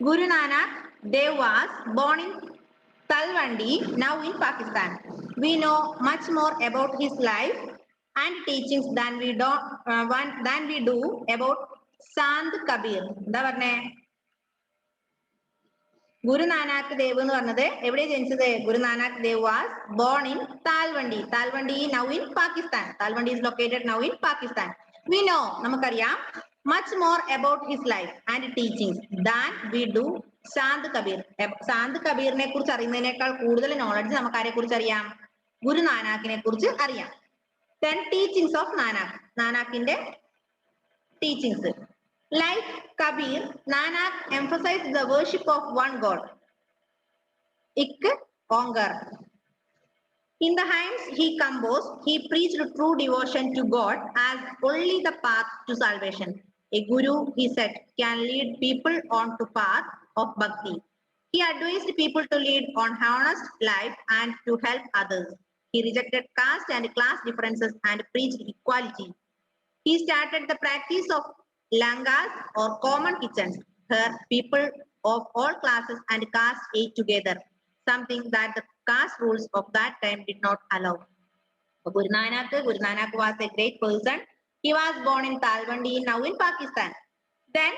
Guru Nanak Dev was born in Talwandi, now in Pakistan. We know much more about his life and teachings than we do about Sant Kabir. എന്താ പറഞ്ഞേ? Guru Nanak Dev എന്ന് പറഞ്ഞത് എവിടെ ജനിച്ചത്? Guru Nanak Dev was born in Talwandi. Talwandi now in Pakistan. Talwandi is located now in Pakistan. We know, നമുക്കറിയാം, much more about his life and teachings than we do Sant Kabir. Sant കബീറിനെ കുറിച്ച് അറിയുന്നതിനേക്കാൾ കൂടുതൽ knowledge നമുക്ക് ആരെ കുറിച്ച് അറിയാം? ഗുരു നാനാക്കിനെ കുറിച്ച് അറിയാം. Then teachings of Nanak. നാനാക്കിന്റെ teachings. Like Kabir, Nanak emphasized the worship of one God. Ik Ongar. In the hymns he composed, he preached true devotion to God as only the path to salvation. A guru, he said, can lead people on to path of bhakti. He advised people to lead on honest life and to help others. He rejected caste and class differences and preached equality. He started the practice of langas or common kitchens, where people of all classes and castes ate together, something that the caste rules of that time did not allow. Guru Nanak was a great person. He was born in Talwandi, now in Pakistan. Then,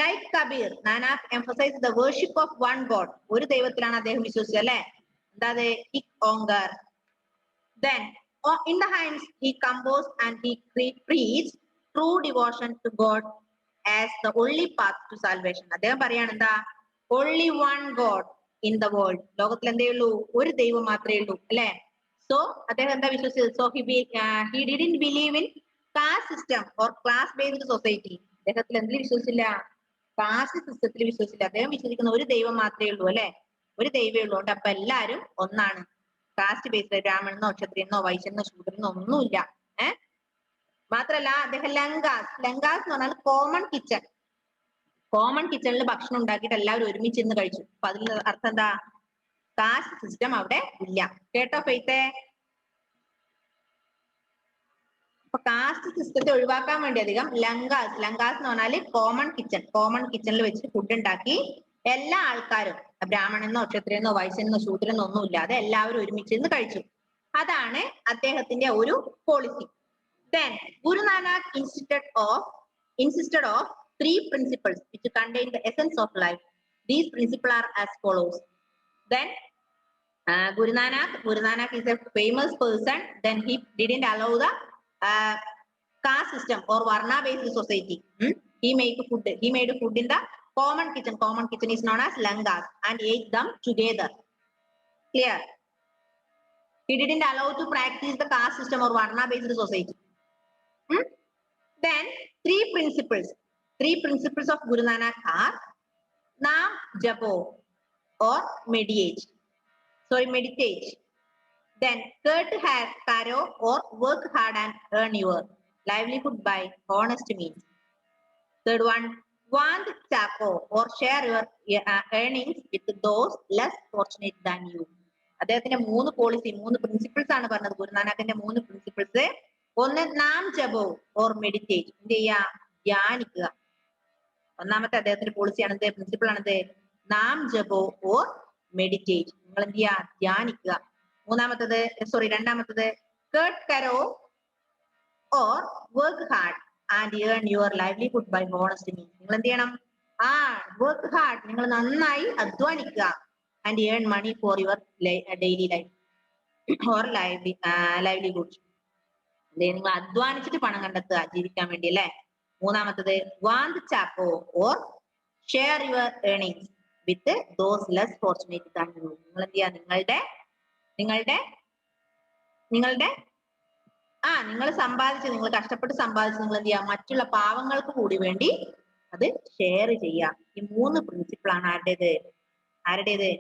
like Kabir, Nanak emphasized the worship of one God. ഒരു ദൈവത്തിലാണ് അദ്ദേഹം വിശ്വസിച്ചത്, അല്ലേ? അതായത് Ik Ongar. Then, in the hymns, he composed and he preached true devotion to God as the only path to salvation. അദ്ദേഹം പറയാണ് എന്താ? Only one God in the world. ലോകത്തിൽ എന്തേ ഉള്ളൂ? ഒരു ദൈവം മാത്രമേ ഉള്ളൂ, അല്ലേ? So, അദ്ദേഹം എന്താ വിശ്വസിച്ചത്? So, he didn't believe in caste system or class-based society. അദ്ദേഹത്തിൽ എന്തിൽ വിശ്വസിച്ചില്ല? കാസ്റ്റ് സിസ്റ്റത്തിൽ വിശ്വസിച്ചില്ല. അദ്ദേഹം വിശ്വസിക്കുന്ന ഒരു ദൈവം മാത്രമേ ഉള്ളൂ, അല്ലെ? ഒരു ദൈവമേ ഉള്ളൂ. അപ്പൊ എല്ലാരും ഒന്നാണ്. കാസ്റ്റ് ബേസ്ഡ് ബ്രാഹ്മണനോ ക്ഷത്രിയനോ വൈശ്യനോ ശൂദ്രനോ ഒന്നുമില്ല. മാത്രല്ല അദ്ദേഹം ലങ്കാസ് എന്ന് പറഞ്ഞാൽ കോമൺ കിച്ചൺ. കോമൺ കിച്ചണിൽ ഭക്ഷണം ഉണ്ടാക്കിയിട്ട് എല്ലാവരും ഒരുമിച്ചിരുന്ന് കഴിച്ചു. അപ്പൊ അതിൽ അർത്ഥം എന്താ? കാസ്റ്റ് സിസ്റ്റം അവിടെ ഇല്ല. കേട്ടോ ഫെയ്ത്തെ? അപ്പൊ കാസ്റ്റ് സിസ്റ്റത്തെ ഒഴിവാക്കാൻ വേണ്ടി അധികം ലങ്കാസ് എന്ന് പറഞ്ഞാല് കോമൺ കിച്ചണിൽ വെച്ച് ഫുഡ് ഉണ്ടാക്കി എല്ലാ ആൾക്കാരും ബ്രാഹ്മണനോ ക്ഷത്രിയനോ വൈശ്യനോ ശൂദ്രനോ ഒന്നും ഇല്ലാതെ എല്ലാവരും ഒരുമിച്ചിരുന്ന് കഴിച്ചു. അതാണ് അദ്ദേഹത്തിന്റെ ഒരു policy. Then Guru Nanak insisted of 3 principles which contain the essence of life. These principles are as follows. Then Guru Nanak is a famous person. Then he didn't allow the caste system or varna based society. He made food in the common kitchen. Common kitchen is known as langas, and ate them together. Clear? He didn't allow to practice the caste system or varna based society. Then 3 principles of Guru Nanak are Naam Japo or meditate. Then karo or work hard and earn your livelihood by honest means. Third one, want chako or share your earnings with those less fortunate than you. അദ്ദേഹത്തിന്റെ 3 policy, 3 principles ആണ് പറഞ്ഞത്. ഗുരുനാനാക്കിന്റെ 3 principles. ഒന്ന് നാം ജപോ or meditate. എന്ത് ചെയ്യാ? ധ്യാനിക്കുക. ഒന്നാമത്തെ അദ്ദേഹത്തിന്റെ പോളിസിയാണെന്ത്? പ്രിൻസിപ്പിൾ ആണെന്ത്? നാം ജപോ ഓർ മെഡിറ്റേറ്റ്. നിങ്ങൾ എന്ത് ചെയ്യാ? ധ്യാനിക്കുക. രണ്ടാമത്തത് കേട്ട് കരോ or work hard and earn your livelihood by honest means. നിങ്ങൾ എന്ത് ചെയ്യണം? വർക്ക് ഹാർഡ്, നിങ്ങൾ നന്നായി അധ്വാനിക്കുക. And earn money for your daily life or livelihood. നിങ്ങൾ അധ്വാനിച്ചിട്ട് പണം കണ്ടെത്തുക ജീവിക്കാൻ വേണ്ടി, അല്ലെ? മൂന്നാമത്തത് Vand Chhako or share your earnings with those less fortunate than you. നിങ്ങൾ എന്ത് ചെയ്യാ? നിങ്ങൾ സമ്പാദിച്ച്, നിങ്ങൾ കഷ്ടപ്പെട്ട് സമ്പാദിച്ച് നിങ്ങൾ എന്ത് ചെയ്യാ? മറ്റുള്ള പാവങ്ങൾക്ക് കൂടി വേണ്ടി അത് ഷെയർ ചെയ്യുക. ഈ 3 പ്രിൻസിപ്പിൾ ആണ് ആരുടേത്?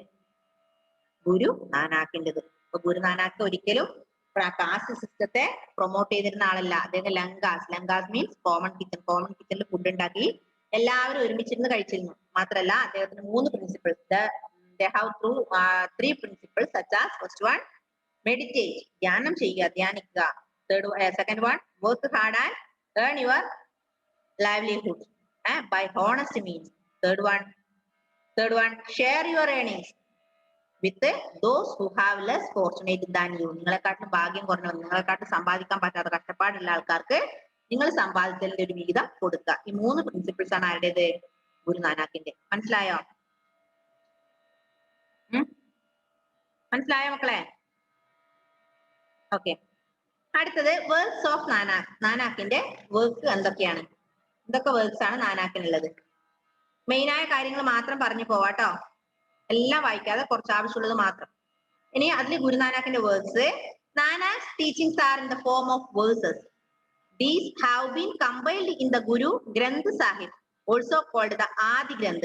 ഗുരു നാനാക്കിൻ്റെത്. അപ്പൊ ഗുരു നാനാക്ക് ഒരിക്കലും കാസ്റ്റ് സിസ്റ്റത്തെ പ്രൊമോട്ട് ചെയ്തിരുന്ന ആളല്ല. അദ്ദേഹം ലങ്കാസ് മീൻസ് കോമൺ കിച്ചണിൽ ഫുഡ് ഉണ്ടാക്കി എല്ലാവരും ഒരുമിച്ചിരുന്ന് കഴിച്ചിരുന്നു. മാത്രല്ല അദ്ദേഹത്തിന് 3 principles. They have 3 principles such as first one, meditate, ധ്യാനം ചെയ്യുക, ധ്യാനിക്കുക. Second one, work hard and earn your livelihood by honest means. Third one, share your earnings with those who have less fortunate than you. നിങ്ങളെക്കാട്ടും ഭാഗ്യം കുറഞ്ഞവർ, നിങ്ങളെക്കാട്ടും സമ്പാദിക്കാൻ പറ്റാത്ത കഷ്ടപ്പാടുള്ള ആൾക്കാർക്ക് നിങ്ങൾ സമ്പാദിച്ചതിന്റെ ഒരു വിഹിതം കൊടുക്കുക. ഈ 3 പ്രിൻസിപ്പിൾസ് ആണ് ആരുടേത്? ഗുരുനാനാക്കിന്റെ. മനസ്സിലായോ? മനസ്സിലായോ മക്കളെ? ഓക്കെ. അടുത്തത് വർക്ക്സ് ഓഫ് നാനാക്ക്. നാനാക്കിന്റെ വർക്ക് എന്തൊക്കെയാണ്? എന്തൊക്കെ വർക്ക്സ് ആണ് നാനാക്കിനുള്ളത്? മെയിനായ കാര്യങ്ങൾ മാത്രം പറഞ്ഞു പോവാട്ടോ, എല്ലാം വായിക്കാതെ കുറച്ച് ആവശ്യമുള്ളത് മാത്രം. ഇനി അതിൽ ഗുരുനാനാക്കിന്റെ works. Nanak's teachings are in the form of verses. These have been compiled in the Guru Granth Sahib, also called the Adi Granth.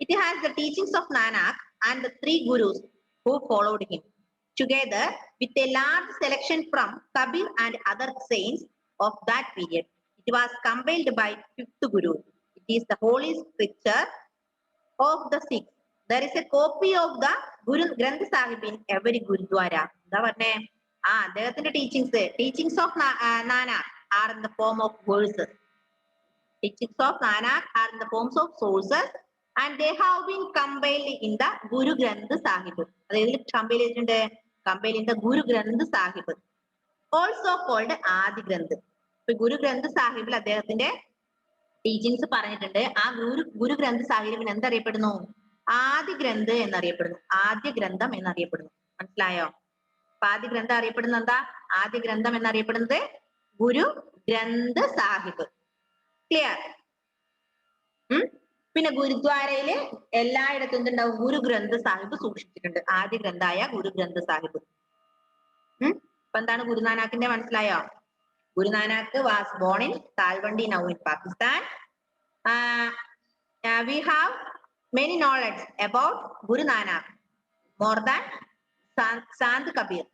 It has the teachings of Nanak and the 3 Gurus who followed him, together with a large selection from Kabir and other saints of that period. It was compiled by 5th Guru. It is the holy scripture of the Sikhs. There is a copy of the Guru Granth Sahib in every Gurudwara. എന്താ പറഞ്ഞേ? അദ്ദേഹത്തിന്റെ teachings of Nanak are in the form of verses. Teachings of Nanak are in the forms of sources and they have been compiled in the Guru Granth Sahib. അതായത് compile ചെയ്തിട്ടുണ്ട്, compile in the Guru Granth Sahib, also called Adi Granth. Guru Granth Sahibൽ അദ്ദേഹത്തിന്റെ teachings പറഞ്ഞിട്ടുണ്ട്. ആ ഗുരു ഗ്രന്ഥ സാഹിബിന് എന്തറിയപ്പെടുന്നു? ആദി ഗ്രന്ഥ് എന്നറിയപ്പെടുന്നു, ആദ്യ ഗ്രന്ഥം എന്നറിയപ്പെടുന്നു. മനസ്സിലായോ? അപ്പൊ ആദ്യ ഗ്രന്ഥം അറിയപ്പെടുന്നത് എന്താ? ആദ്യ ഗ്രന്ഥം എന്നറിയപ്പെടുന്നത് ഗുരു ഗ്രന്ഥ സാഹിബ്. ക്ലിയർ? പിന്നെ ഗുരുദ്വാരയില് എല്ലായിടത്തും എന്തുണ്ടാവും? ഗുരു ഗ്രന്ഥ സാഹിബ് സൂക്ഷിച്ചിട്ടുണ്ട്, ആദ്യ ഗ്രന്ഥായ ഗുരു ഗ്രന്ഥ സാഹിബ്. അപ്പൊ എന്താണ് ഗുരുനാനാക്കിന്റെ? മനസ്സിലായോ? Guru Nanak was born in Talwandi, now in Pakistan. We have many knowledge about Guru Nanak more than Sant Kabir.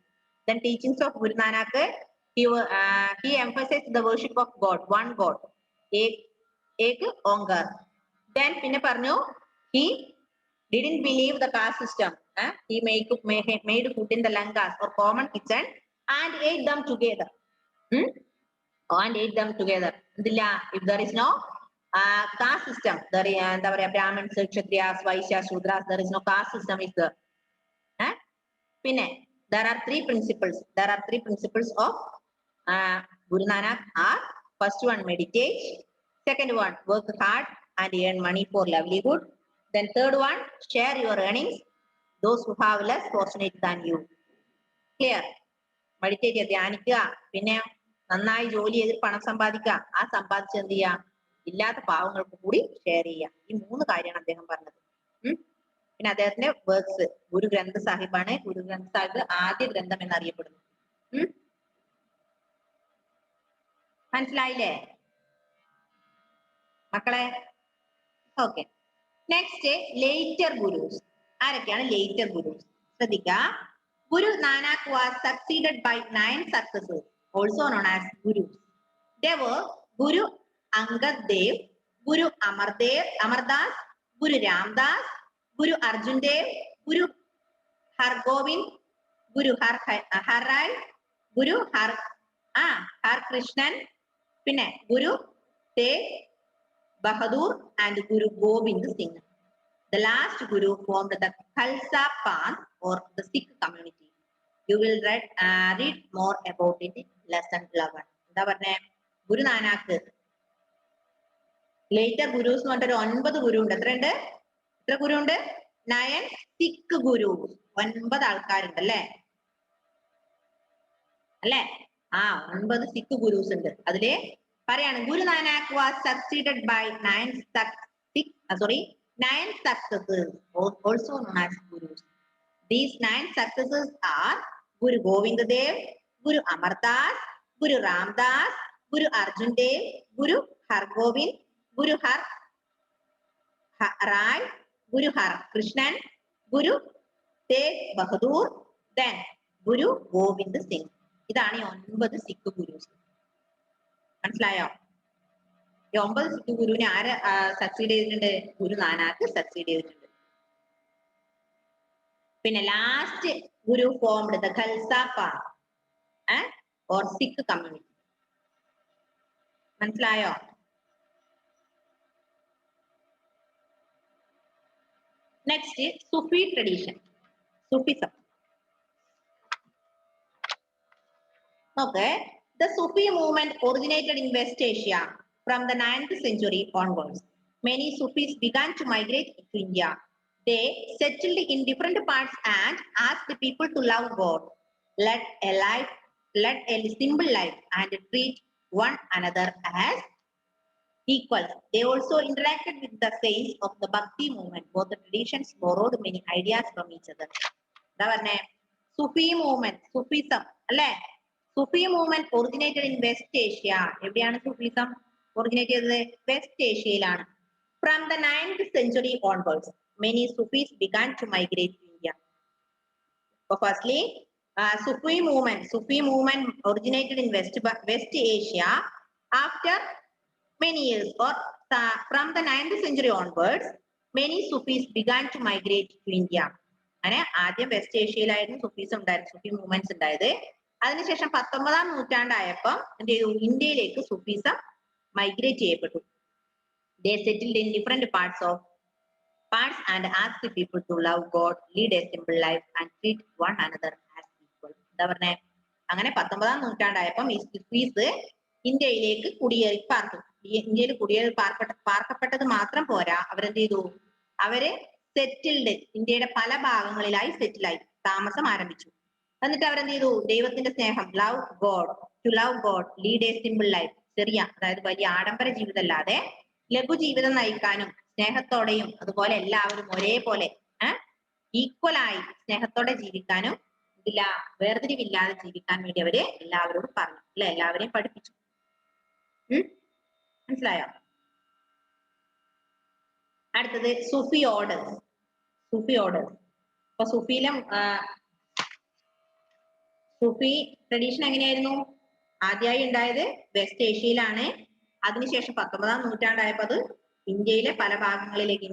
Then teachings of Guru Nanak, he emphasized the worship of God, one God, ek onkar. Then pinne parnu, he didn't believe the caste system. He made food in the lankas or common kitchen and ate them together. If there is no caste system, there is Brahmins, Kshatriyas, Vaishyas, Shudras, there is no caste system is there. There are 3 principles. There are 3 principles of Guru Nanak are: first one, meditate; second one, work hard and earn money for livelihood; then third one, share your earnings those who have less fortunate than you. Clear? Meditate, ധ്യാനിക്കുക, പിന്നെ നന്നായി ജോലി ചെയ്ത് പണം സമ്പാദിക്കുക, ആ സമ്പാദിച്ച് എന്ത് ചെയ്യുക? ഇല്ലാത്ത പാവങ്ങൾക്ക് കൂടി ഷെയർ ചെയ്യുക. ഈ 3 കാര്യമാണ് അദ്ദേഹം പറഞ്ഞത്. പിന്നെ അദ്ദേഹത്തിന്റെ വർക്ക്സ്, ഗുരു ഗ്രന്ഥ സാഹിബാണ്. ഗുരു ഗ്രന്ഥ സാഹിബ് ആദ്യ ഗ്രന്ഥം എന്നറിയപ്പെടുന്നു. മനസ്സിലായില്ലേ മക്കളെ? ഓക്കെ. Next, later gurus. ആരൊക്കെയാണ് ലേറ്റർ ഗുരുസ്? ശ്രദ്ധിക്കുക. Guru Nanak was succeeded by 9 successors, also known as Gurus. They were Guru Angad Dev, Guru Amardas, Guru Ramdas, Guru Arjun Dev, Guru Hargobind, Guru Harrai, Guru Har Krishnan, പിന്നെ Guru Tegh Bahadur and Guru Gobind Singh. The last Guru formed the Khalsa Panth or the Sikh community. You will read more about it in lesson 11. എന്താ പറഞ്ഞേ? Guru Nanak later Gurez എന്ന് പറഞ്ഞിട്ട് 9 ഗുരു ഉണ്ട്. എത്രയുണ്ട്? എത്ര ഗുരു ഉണ്ട്? 9 സിഖ് ഗുരു. 9 ആൾക്കാരുണ്ട് അല്ലേ? 9 സിഖ് ഗുരുസ് ഉണ്ട്. അതില് പറയാണ് Guru Nanak was succeeded by 9 successors, also known as Gurus. These 9 successors are Guru Govind Dev, Guru Amardas, Guru Ramdas, Guru Arjun Dev, Guru Hargobind, Guru Harrai, Guru Har Krishnan, Guru Tegh Bahadur, then Guru Gobind Singh. ഇതാണ് 9 സിഖ് ഗുരുസ്. മനസ്സിലായോ? ഈ 9 സിഖ് ഗുരുവിനെ ആര് succeed ചെയ്തിട്ടുണ്ട്? Guru Nanak succeed ചെയ്തിട്ടുണ്ട്. പിന്നെ last Guru formed the Khalsa path or Sikh community. മനസ്സിലായോ? Next is Sufi tradition. Sufism. Okay. The Sufi movement originated in West Asia from the 9th century onwards. Many Sufis began to migrate to India. They settled in different parts and asked the people to love God, lead a simple life, and treat one another as equals. They also interacted with the saints of the Bhakti movement. Both the traditions borrowed many ideas from each other. Sufi movement, Sufism, അല്ലേ? Sufi movement originated in West Asia. എവിടെയാണ് Sufism originated ചെയ്തത്? West Asiaയിലാണ്. From the 9th century onwards, many Sufis began to migrate to India. So firstly, Sufi movement originated in West Asia. After many years, or from the 9th century onwards, many Sufis began to migrate to India. അങ്ങനെ ആദ്യം west ഏഷ്യയിലായിരുന്നു സുഫീസ് ഉണ്ടായത്, Sufi movements ഉണ്ടായത്. അതിനുശേഷം 19ാം നൂറ്റാണ്ടായപ്പം എന്ത് ചെയ്തു? ഇന്ത്യയിലേക്ക് സുഫീസം migrate ചെയ്യപ്പെട്ടു. They settled in different parts and asked people to love God, lead a simple life, and treat one another as equal. എന്താ പറഞ്ഞേ? അങ്ങനെ 19ാം നൂറ്റാണ്ടായപ്പം ഈ സുഫീസ് ഇന്ത്യയിലേക്ക് കുടിയേറി പാർത്തു. ഇന്ത്യയിൽ കുടിയേറി പാർക്കപ്പെട്ടത് മാത്രം പോരാ, അവരെന്ത് ചെയ്തു? അവര് സെറ്റിൽഡ്, ഇന്ത്യയുടെ പല ഭാഗങ്ങളിലായി സെറ്റിലായി താമസം ആരംഭിച്ചു. എന്നിട്ട് അവരെന്ത് ചെയ്തു? ദൈവത്തിന്റെ സ്നേഹം, to love God, lead a simple life, ചെറിയ, അതായത് വലിയ ആഡംബര ജീവിതമല്ലാതെ ലഘു ജീവിതം നയിക്കാനും സ്നേഹത്തോടെയും അതുപോലെ എല്ലാവരും ഒരേപോലെ ഈക്വലായി സ്നേഹത്തോടെ ജീവിക്കാനും വേർതിരിവില്ലാതെ ജീവിക്കാൻ വേണ്ടി അവര് എല്ലാവരോടും പറഞ്ഞു, അല്ലെ? എല്ലാവരെയും പഠിപ്പിച്ചു. മനസ്സിലായോ? അടുത്തത് സൂഫി ഓർഡേഴ്സ്. അപ്പൊ സൂഫി ട്രഡീഷൻ എങ്ങനെയായിരുന്നു? ആദ്യമായി ഉണ്ടായത് വെസ്റ്റ് ഏഷ്യയിലാണ്. അതിനുശേഷം 19ാം നൂറ്റാണ്ടായപ്പോ അത് ഇന്ത്യയിലെ പല ഭാഗങ്ങളിലേക്ക്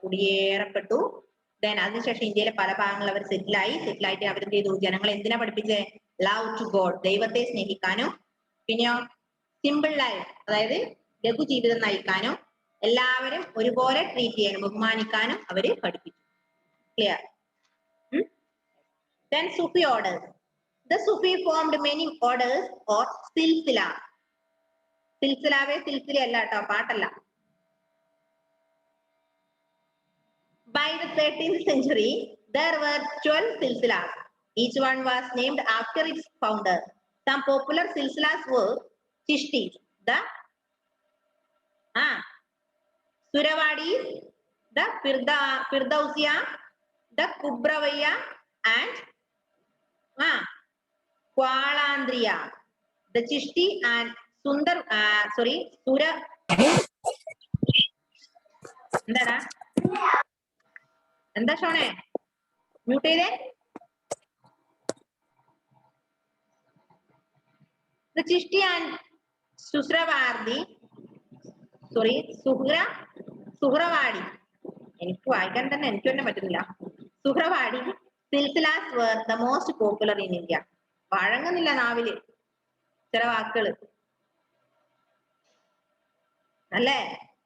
കുടിയേറപ്പെട്ടു. ദെൻ അതിനുശേഷം ഇന്ത്യയിലെ പല ഭാഗങ്ങളിൽ അവർ സെറ്റിലായിട്ട് അവരെന്ത് ചെയ്തു? ജനങ്ങളെ എന്തിനാ പഠിപ്പിച്ചേ? ലവ് ടു ഗോഡ്, ദൈവത്തെ സ്നേഹിക്കാനും, പിന്നെയോ സിമ്പിൾ ലൈഫ്, അതായത് ലഘു ജീവിതം നയിക്കാനും, എല്ലാവരും ഒരുപോലെ ട്രീറ്റ് ചെയ്യാനും ബഹുമാനിക്കാനും അവര് പഠിപ്പിച്ചു. Clear? Then Sufi orders. The Sufi formed many orders or silsila. Silsila അല്ല കേട്ടോ, പാട്ടല്ല. By the 13th century, there were 12 silsilas. Each one was named after its founder. Some popular silsilas were Chishtis, the Surawadis, the Firdausiya, the Kubrawaya, and Kwalandriya. The Chishti and എന്താ ഷോണേ mute ചെയ്തേ? The Chishti and Suhrawadi, എനിക്ക് വായിക്കാൻ തന്നെ എനിക്ക് തന്നെ പറ്റുന്നില്ല. സുഹ്രവാടി silsilas were the most popular in India. വഴങ്ങുന്നില്ല നാവില് ചില വാക്കുകള്, അല്ലേ?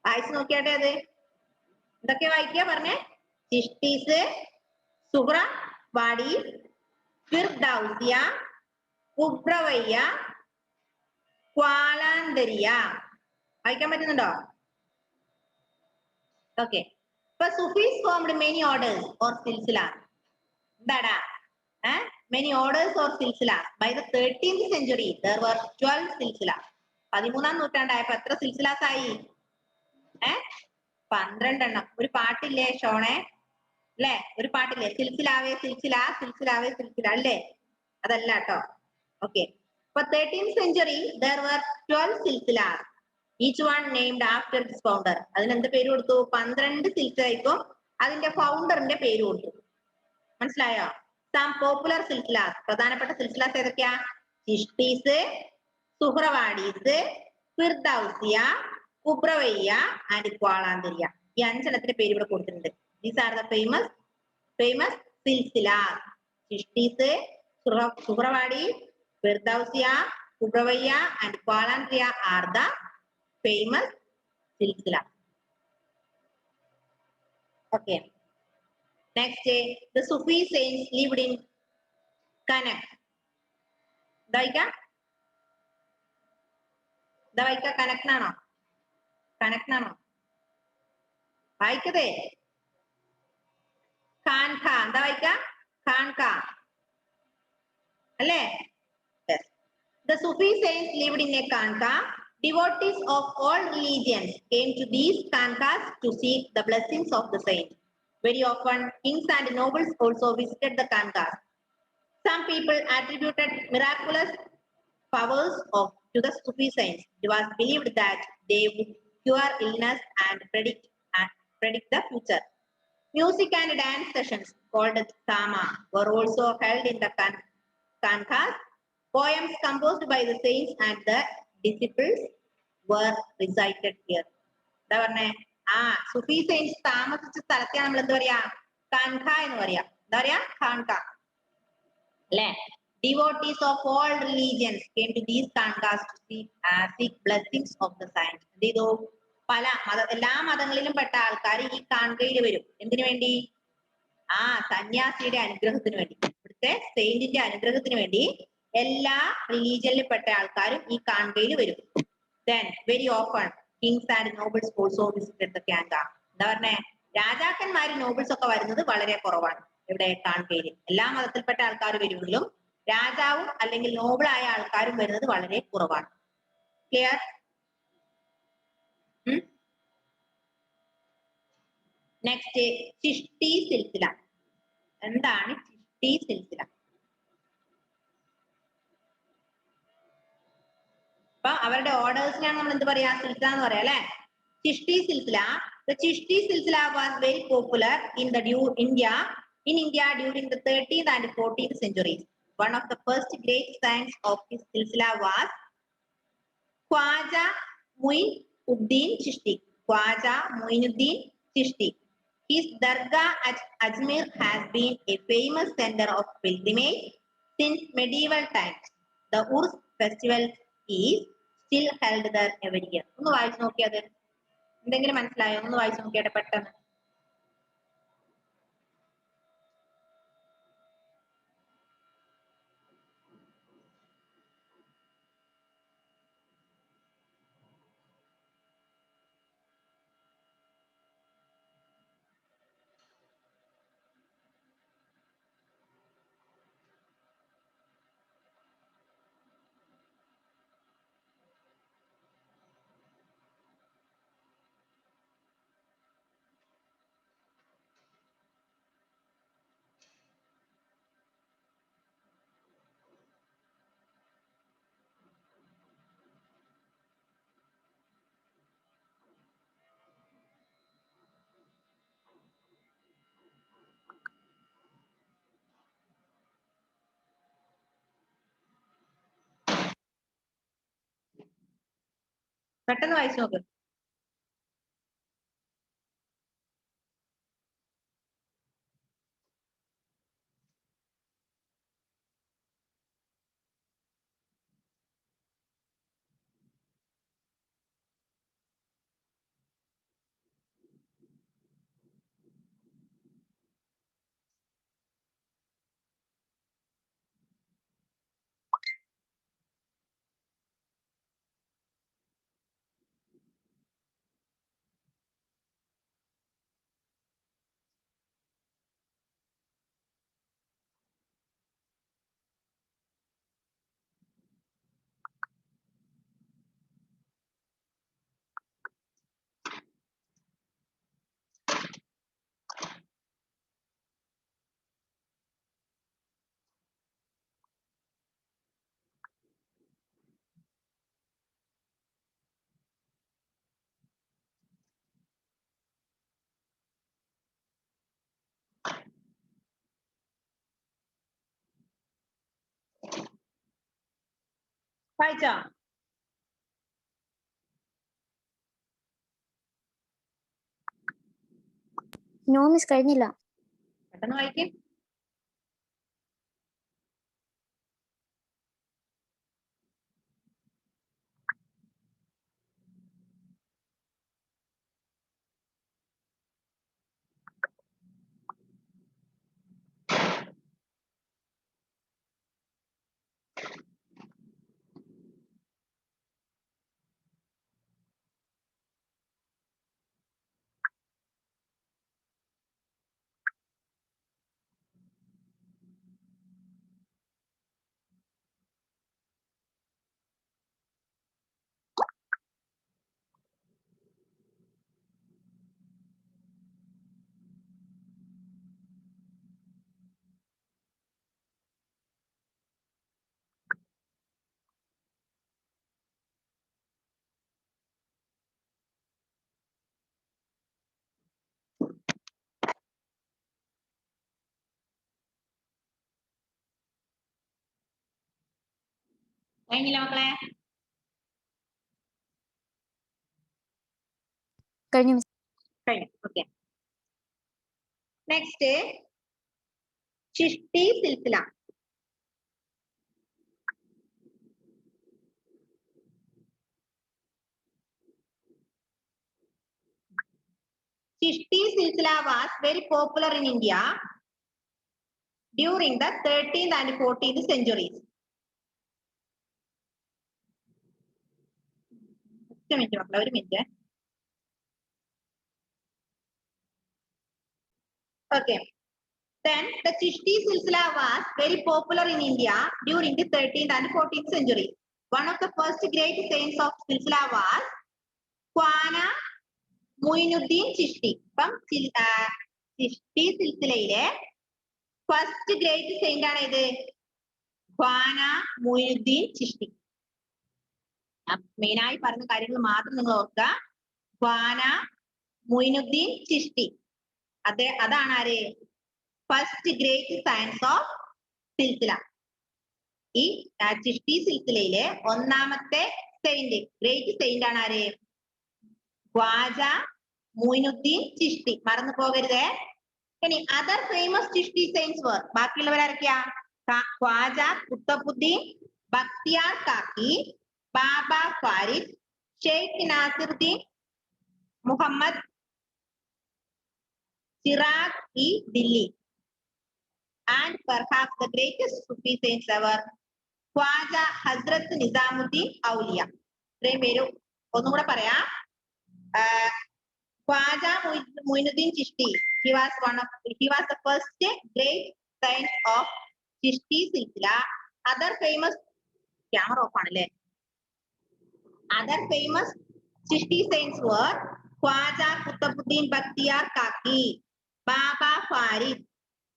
വായിച്ചു നോക്കിയാട്ടെ. അത് എന്തൊക്കെ വായിക്കുക പറഞ്ഞേ? ചിഷ്ടീസ്, സുഹ്രവാടി, ഫിർദൗസിയ, കുബ്രവയ്യ, ക്വാലാന്തരിയ. വായിക്കാൻ പറ്റുന്നുണ്ടോ? ഓക്കെ. ഇപ്പൊ Sufis formed many orders or silsila. എന്താടാ? Many orders or silsilas. By the 13th century, there were 12 silsilas. 13ാം നൂറ്റാണ്ടായപ്പോ എത്ര സിൽസിലാസ് ആയി? 12 എണ്ണം. ഒരു പാട്ടില്ലേ ഷോണേ? അല്ലേ? ഒരു പാട്ടില്ലേ? സിൽസിലാവേ സിൽസില അല്ലേ? അതല്ല കേട്ടോ. Okay. For 13th century, there were 12 silsilas. Each one named after its founder. അതിന് എന്ത് പേര് കൊടുത്തു? 12 സിൽസിലയ്ക്കും അതിന്റെ ഫൗണ്ടറിന്റെ പേര് കൊടുത്തു. മനസ്സിലായോ? Some popular silsilas. പ്രധാനപ്പെട്ട സിൽസിലാസ് ഏതൊക്കെയാ? ചിഷ്ടീസ്, സുഹ്രവാഡീസ്, ഫിർദൗസിയ, കുബ്രവയ്യ ആൻഡ് ക്വാളാന്തരിയ. ഈ 5 എണ്ണത്തിന്റെ പേര് ഇവിടെ കൊടുത്തിട്ടുണ്ട്. These are the famous silsilas. Chishtis, Suhrawardi, Firdausia, Kubrawiyya and Qalandariya are the famous silsilas. Okay. Next, the Sufi saints lived in Kanak. Daika? Daika Kanak nano? Kanak nano? വായിക്കതേ ഖാൻഖ എന്താ വായിക്ക ഖാൻഖ അല്ലേ yes. The Sufi saints lived in a Khanqa. Devotees of all religions came to these Khanqas to seek the blessings of the saints. Very often, kings and nobles also visited the Khanqas. Some people attributed miraculous powers to the Sufi saints. It was believed that they would cure illness and predict the future. Music and dance sessions called Sama were also held in the Khanqas. Poems composed by the saints and the disciples were recited here. എന്താ പറഞ്ഞേ Sufi saints താമസിച്ച സ്ഥലത്തെ നമ്മൾ എന്താ പറയാ കാൻഖ എന്ന് പറയാ എന്താ പറയാ ഖാൻഖ അല്ലെ devotees of all religions came to these Khanqas to seek blessings of the saints. എന്ത് ചെയ്തു പല എല്ലാ മതങ്ങളിലും പെട്ട ആൾക്കാർ ഈ കാൺകയിൽ വരും എന്തിനു വേണ്ടി സന്യാസിയുടെ അനുഗ്രഹത്തിന് വേണ്ടി ഇവിടുത്തെ സെയിന്റിന്റെ അനുഗ്രഹത്തിന് വേണ്ടി എല്ലാ റിലീജിയനിൽ പെട്ട ആൾക്കാരും ഈ കാൺകയിൽ വരും. Then very often kings and nobles also visited the Khanqa. എന്താ പറഞ്ഞേ രാജാക്കന്മാര് നോബിൾസ് ഒക്കെ വരുന്നത് വളരെ കുറവാണ് ഇവിടെ കാൺകയിൽ. എല്ലാ മതത്തിൽപ്പെട്ട ആൾക്കാർ വരുമെങ്കിലും രാജാവും അല്ലെങ്കിൽ നോബിളായ ആൾക്കാരും വരുന്നത് വളരെ കുറവാണ്. ക്ലിയർ? നെക്സ്റ്റ് ചിഷ്ടി സിൽസില. എന്താണ് ചിഷ്ടി സിൽസില? അപ്പൊ അവരുടെ ഓർഡേഴ്സിനാണ് നമ്മൾ എന്ത് പറയാ സിൽസില എന്ന് പറയാ അല്ലെ. ചിഷ്ടി Silsila. The Chishti Silsila was very popular in India during the 13th and 14th centuries. One of the first great saints of this silsila was Khwaja Muinuddin Chishti. Khwaja Muinuddin Chishti. His dargah at Ajmer has been a famous center of pilgrimage since medieval times. The Urs festival is still held there every year. ഒന്ന് വായിച്ചു നോക്കിയത് എന്തെങ്കിലും മനസ്സിലായോ? ഒന്ന് വായിച്ചു നോക്കിയാട്ടെ പെട്ടെന്ന്. പെട്ടെന്ന് വായിച്ചു നോക്ക്. വായിച്ചോ? നോ മിസ് കഴിഞ്ഞില്ല. പെട്ടെന്ന് വായിക്കും. കഴിഞ്ഞില്ല മക്കളെ? കഴിഞ്ഞു മിസ്. കഴിഞ്ഞു. Okay. Next Chishti silsila. Chishti silsila was very popular in India during the 13th and 14th centuries. ഒരു minute. Okay. Then the Chishti silsila was very popular in India during the 13th and 14th centuries. One of the first great saints of silsila was Khwana Muinuddin Chishti. From Chishti silsiലയിലെ first great saint ആണ് ഇത് Khanwa മുയിനുദ്ദീൻ ചിഷ്ടി. Main ആയി പറഞ്ഞ കാര്യങ്ങൾ മാത്രം നിങ്ങൾ ഓർക്കുക. ഖ്വാന മുയിനുദ്ദീൻ ചിഷ്ടി, അതാണ് ആര്? First great science of Silsila. ഈ ചിഷ്ടി സിൽസിലയിലെ ഒന്നാമത്തെ സെയിന്റ്, ഗ്രേറ്റ് സെയിന്റ് ആണ് ആര്? ഖ്വാജ മുയിനുദ്ദീൻ ചിഷ്ടി. മറന്നു പോകരുത്. ഇനി other famous Chishti saints were, ബാക്കിയുള്ളവരാരൊക്കെയാ? Khwaja Qutbuddin Bakhtiyar Kaki, Baba Farid, Sheikh Nasiruddin Muhammad Chirag e Delhi, and perhaps the greatest Sufi saints ever Khwaja Hazrat Nizamuddin ഔലിയ. ഇത്രയും പേര് ഒന്നും കൂടെ പറയാം. Khwaja Muinuddin Chishti, he was the first great saint of Chishti silsila. Other famous camera off aanale. Other famous Chishti saints were Khwaja Qutbuddin Bakhtiyar Kaki, Baba Farid,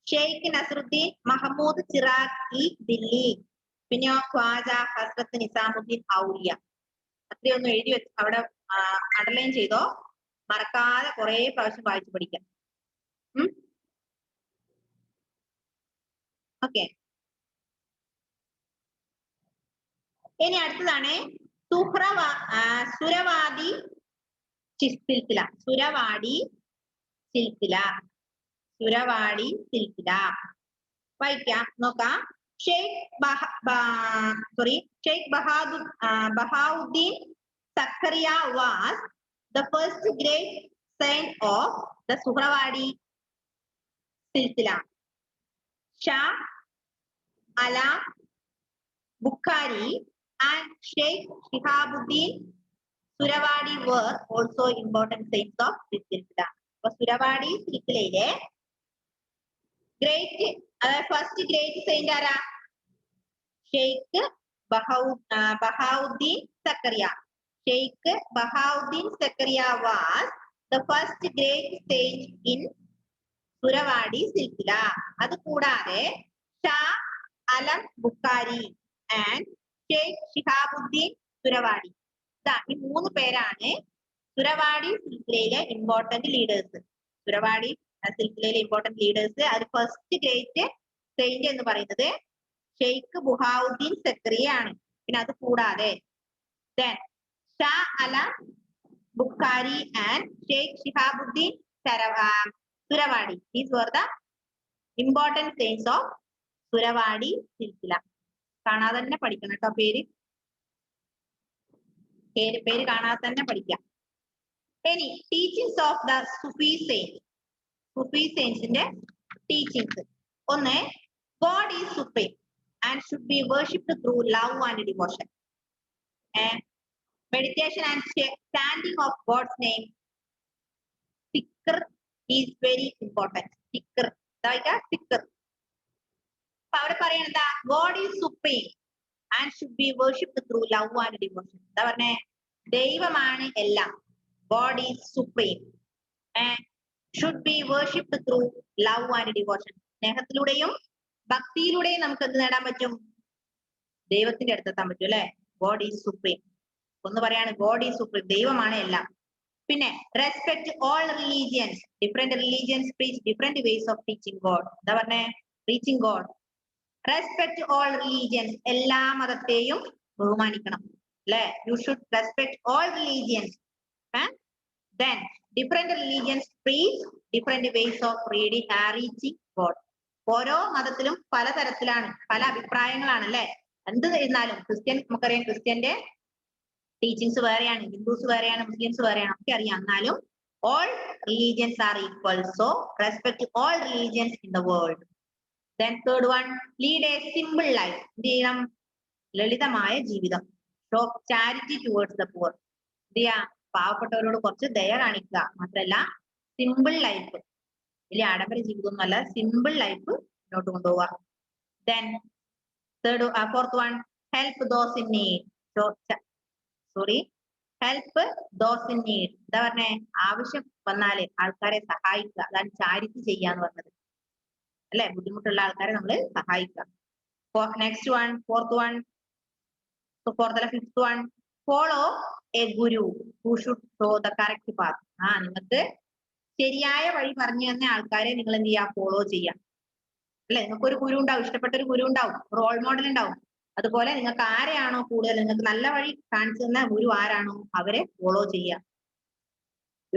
Sheikh Nasruddin Mahmud Chirag i Delhi, പിന്നെ ഖ്വാജ ഹസ്രത്ത് നിസാമുദ്ദീൻ ഔലിയ. അത്രയൊന്നും എഴുതി വെച്ച് അവിടെ underline ചെയ്തോ, മറക്കാതെ കുറെ പ്രാവശ്യം വായിച്ചു പഠിക്കാം. ഓക്കെ. ഇനി അടുത്തതാണ് സുരവാടി സിൽസില. സുരവാടി സിൽസില. സുരവാടി സിൽസില വായിക്കാം, നോക്കാം. Sheikh Bahauddin Zakariya was the first great saint of the Suhrawadi silsila. Shah Alam Bukhari and Sheikh Shihabuddin Suhrawadi were also important saints of this silsila. So Suhrawadi silsiലയിലെ first great saint ആരാ? Sheikh Bahauddin Zacharia. Sheikh Bahauddin Zakaria was the first great saint in Suravadi silsila. അത് കൂടാതെ ഷാ അലം Bukhari and Sheikh Shihabuddin സുരവാടി. ഈ മൂന്ന് പേരാണ് സുരവാടി സിൽസിലയിലെ important leaders. Suhrawardi സിൽസിലയിലെ important leaders. അത് first great saint എന്ന് പറയുന്നത് ഷെയ്ഖ് ബുഹാവുദ്ദീൻ സക്കറിയ ആണ്. പിന്നെ അത് കൂടാതെ Shah Alam Bukhari and Sheikh Shihabuddin Suravadi. These were the important saints of Suravadi silsila. കാണാതെ തന്നെ പഠിക്കണം കേട്ടോ. പേര് കാണാതെ തന്നെ പഠിക്കാം. ഇനി teachings of the Sufi saints. Sufi സെയിൻസിന്റെ ടീച്ചിങ്സ്. ഒന്ന്, God is supreme and should be worshipped through love and devotion. Meditation and standing of God's name. Sikr is very important. Sikr. Sikr. അവിടെ പറയുന്നത് God is supreme and should be worshipped through love and devotion. എന്താ പറഞ്ഞേ? ദൈവമാണ് എല്ലാം. God is supreme and should be worshipped through love and devotion. സ്നേഹത്തിലൂടെയും ഭക്തിയിലൂടെയും നമുക്ക് എന്ത് നേടാൻ പറ്റും? ദൈവത്തിന്റെ അടുത്തെത്താൻ പറ്റും അല്ലെ? God is supreme. ഒന്ന് പറയാണ് ഗോഡ് ഈസ് സുപ്രീം, ദൈവമാണ് എല്ലാം. പിന്നെ respect all religions. Different religions preach different ways of teaching God. എന്താ പറഞ്ഞേ? Reaching God. Respect all religions. എല്ലാ മതത്തെയും ബഹുമാനിക്കണം അല്ലെ? You should respect all religions. Then different religions preach different ways of reaching God. ഓരോ മതത്തിലും പലതരത്തിലാണ്, പല അഭിപ്രായങ്ങളാണ് അല്ലെ? എന്ത് ഇരുന്നാലും ക്രിസ്ത്യൻ, നമുക്കറിയാം ക്രിസ്ത്യന്റെ ടീച്ചിങ്സ് വേറെയാണ്, ഹിന്ദുസ് വേറെയാണ്, മുസ്ലിംസ് വേറെയാണ്, ഒക്കെ അറിയാം. എന്നാലും all religions are equal, so respect all religions in the world. Then third one, lead a simple life. എന്ത് ചെയ്യണം? ലളിതമായ ജീവിതം. Show charity towards the poor. എന്ത് ചെയ്യാ? പാവപ്പെട്ടവരോട് കുറച്ച് ദയ കാണിക്കുക. മാത്രല്ല സിമ്പിൾ ലൈഫ്, വലിയ ആഡംബര ജീവിതമൊന്നും അല്ല, സിമ്പിൾ ലൈഫ് മുന്നോട്ട് കൊണ്ടുപോവുക. Then fourth one, help those in need. Help those in need. എന്താ പറഞ്ഞേ? ആവശ്യം വന്നാല് ആൾക്കാരെ സഹായിക്കുക. അതാണ് ചാരിറ്റി ചെയ്യാന്ന് പറഞ്ഞത് അല്ലെ? ബുദ്ധിമുട്ടുള്ള ആൾക്കാരെ നമ്മൾ സഹായിക്കുക. Next one, fourth one, fifth one, follow A Guru who should show the correct path. നിങ്ങൾക്ക് ശരിയായ വഴി പറഞ്ഞു തന്ന ആൾക്കാരെ നിങ്ങൾ എന്ത് ചെയ്യാ? ഫോളോ ചെയ്യാം അല്ലെ? നിങ്ങൾക്ക് ഒരു ഗുരു ഉണ്ടാവും, ഇഷ്ടപ്പെട്ട ഒരു ഗുരു ഉണ്ടാവും, റോൾ മോഡൽ ഉണ്ടാവും. അതുപോലെ നിങ്ങൾക്ക് ആരെയാണോ കൂടുതൽ, നിങ്ങൾക്ക് നല്ല വഴി കാണിച്ചു തന്ന ഗുരു ആരാണോ അവരെ ഫോളോ ചെയ്യാം.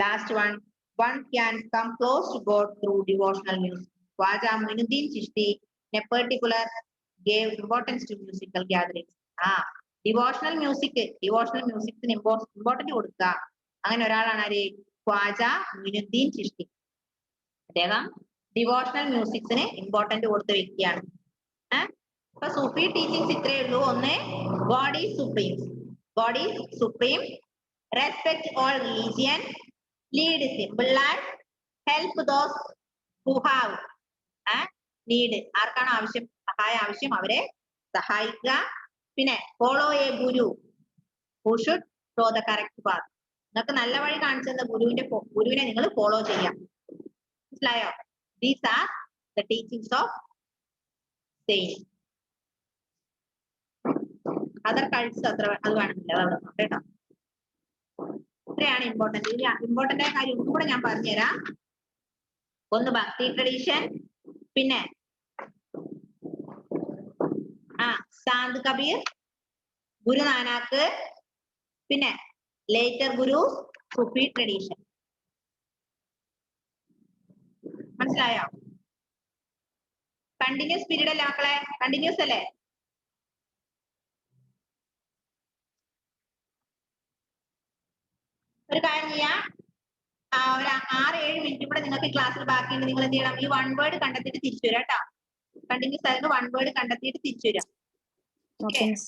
Last one, one can come close to God through devotional music. Khwaja Muinuddin Chishti in a particular gave importance to musical gatherings. Devotional മ്യൂസിക്സിന് ഇമ്പോർട്ടന്റ് കൊടുക്കുക. അങ്ങനെ ഒരാളാണ് ആര്? ഖ്വാജ മുയിനുദ്ദീൻ ചിഷ്തി. അദ്ദേഹം ഡിവോഷണൽ മ്യൂസിക്സിന് ഇമ്പോർട്ടന്റ് കൊടുത്ത വ്യക്തിയാണ്. അപ്പൊ സൂഫി ടീച്ചിങ്സ് ഇത്രയേ ഉള്ളൂ. ഒന്ന്, God is supreme, respect all religion, lead simple life, help those who have need. ആർക്കാണ് ആവശ്യം, സഹായം ആവശ്യം, അവരെ സഹായിക്കുക. പിന്നെ follow A Guru who should show the correct path. നിങ്ങൾക്ക് നല്ല വഴി കാണിച്ചു തന്ന ഗുരുവിനെ നിങ്ങൾ ഫോളോ ചെയ്യാം. മനസ്സിലായോ? These are the teachings of saint. Other cults അത്ര അത് വേണമെന്നില്ല, അതവിടെ കേട്ടോ. ഇത്രയാണ് ഇമ്പോർട്ടന്റ്. ഇനി ഇമ്പോർട്ടന്റ് ആയ കാര്യം ഒന്നും കൂടെ ഞാൻ പറഞ്ഞുതരാം. ഒന്ന് ഭക്തി ട്രഡീഷൻ, പിന്നെ സാന്ത് കബീർ, ഗുരു നാനാക്ക്, പിന്നെ ലേറ്റർ ഗുരു, സൂഫി ട്രഡീഷൻ. മനസ്സിലായോ? കണ്ടിന്യൂസ് പീരീഡ് അല്ലേ മക്കളെ? കണ്ടിന്യൂസ് അല്ലേ? ഒരു കാര്യം ചെയ്യാം, ഒരു 6-7 മിനിറ്റ് കൂടെ നിങ്ങൾക്ക് ക്ലാസ്സിൽ ബാക്കിയുണ്ട്. നിങ്ങൾ എന്ത് ചെയ്യണം? ഈ 1 വേർഡ് കണ്ടെത്തിയിട്ട് തിരിച്ചു വരാം കേട്ടോ. കണ്ടിന്യൂസ് ആയിട്ട് 1 വേർഡ് കണ്ടെത്തിയിട്ട് തിരിച്ചു വരാം. Okay, miss.